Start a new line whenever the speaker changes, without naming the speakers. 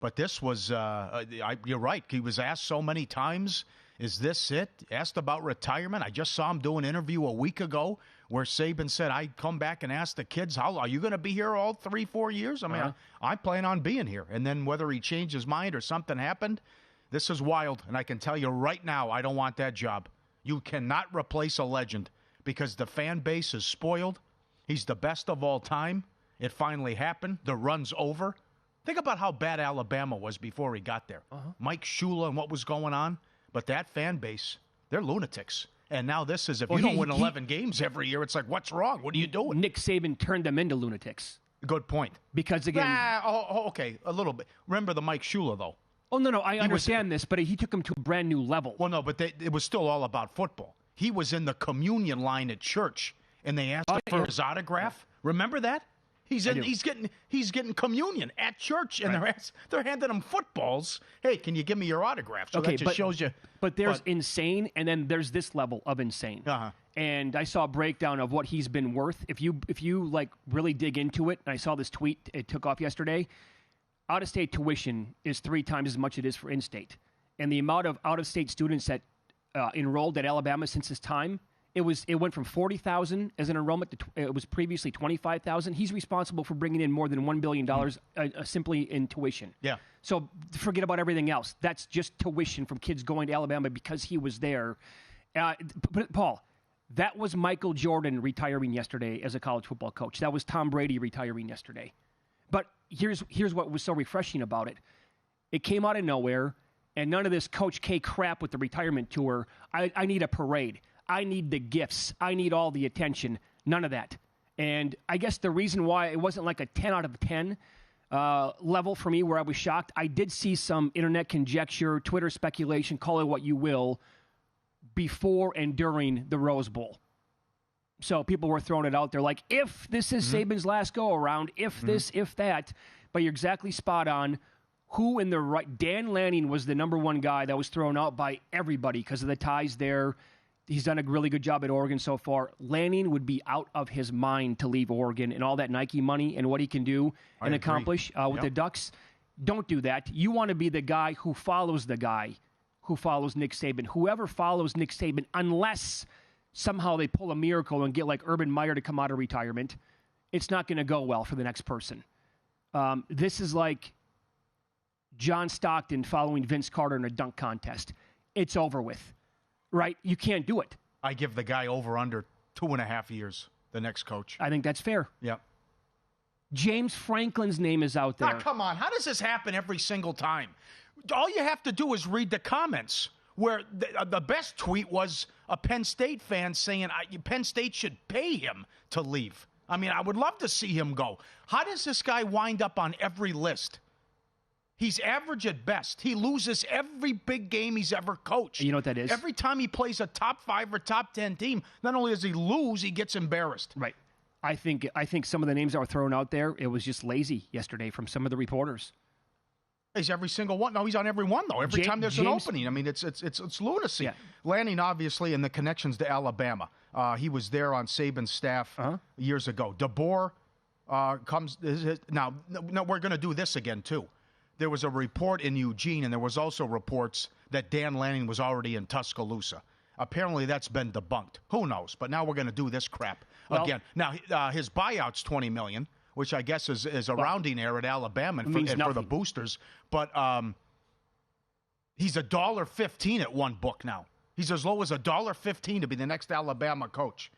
But this was, you're right. He was asked so many times, is this it? Asked about retirement. I just saw him do an interview a week ago where Saban said, I'd come back and ask the kids, how are you going to be here all 3-4 years? I mean, I plan on being here. And then whether he changed his mind or something happened, this is wild. And I can tell you right now, I don't want that job. You cannot replace a legend because the fan base is spoiled. He's the best of all time. It finally happened. The run's over. Think about how bad Alabama was before he got there. Mike Shula and what was going on. But that fan base, they're lunatics. And now this is, if you don't win 11 games every year, it's like, what's wrong? What are you doing?
Nick Saban turned them into lunatics.
Good point.
Because, again...
okay, a little bit. Remember the Mike Shula, though.
Oh, no, I understand this, but he took them to a brand new level.
Well, no, but it was still all about football. He was in the communion line at church, and they asked him for his autograph. Remember that? He's getting communion at church, and they're handing him footballs. Hey, can you give me your autograph? So that just shows you.
But there's insane, and then there's this level of insane. And I saw a breakdown of what he's been worth. If you like really dig into it, and I saw this tweet it took off yesterday. Out-of-state tuition is 3 times as much it is for in-state, and the amount of out-of-state students that enrolled at Alabama since his time. It went from 40,000 as an enrollment to it was previously 25,000. He's responsible for bringing in more than $1 billion simply in tuition.
Yeah.
So forget about everything else. That's just tuition from kids going to Alabama because he was there. Paul, that was Michael Jordan retiring yesterday as a college football coach. That was Tom Brady retiring yesterday. But here's what was so refreshing about it. It came out of nowhere, and none of this Coach K crap with the retirement tour. I need a parade. I need the gifts. I need all the attention. None of that. And I guess the reason why it wasn't like a 10 out of 10 level for me where I was shocked, I did see some internet conjecture, Twitter speculation, call it what you will, before and during the Rose Bowl. So people were throwing it out there like, if this is Saban's last go-around, if this, if that. But you're exactly spot on. Who in the right? Dan Lanning was the number one guy that was thrown out by everybody because of the ties there. He's done a really good job at Oregon so far. Lanning would be out of his mind to leave Oregon and all that Nike money and what he can do and accomplish with the Ducks. Don't do that. You want to be the guy who follows the guy who follows Nick Saban. Whoever follows Nick Saban, unless somehow they pull a miracle and get like Urban Meyer to come out of retirement, it's not going to go well for the next person. This is like John Stockton following Vince Carter in a dunk contest. It's over with. Right? You can't do it.
I give the guy over under 2.5 years, the next coach.
I think that's fair.
Yeah.
James Franklin's name is out there.
Now, come on. How does this happen every single time? All you have to do is read the comments where the best tweet was a Penn State fan saying Penn State should pay him to leave. I mean, I would love to see him go. How does this guy wind up on every list? He's average at best. He loses every big game he's ever coached.
You know what that is?
Every time he plays a top 5 or top 10 team, not only does he lose, he gets embarrassed.
Right. I think some of the names that were thrown out there, it was just lazy yesterday from some of the reporters.
He's every single one. No, he's on every one, though. Every time there's an opening. I mean, it's lunacy. Yeah. Lanning, obviously, and the connections to Alabama. He was there on Saban's staff years ago. DeBoer comes – now, we're going to do this again, too. There was a report in Eugene, and there was also reports that Dan Lanning was already in Tuscaloosa. Apparently, that's been debunked. Who knows? But now we're going to do this crap again. Now, his buyout's $20 million, which I guess is a rounding error at Alabama and for the boosters. But he's $1.15 at one book now. He's as low as $1.15 to be the next Alabama coach.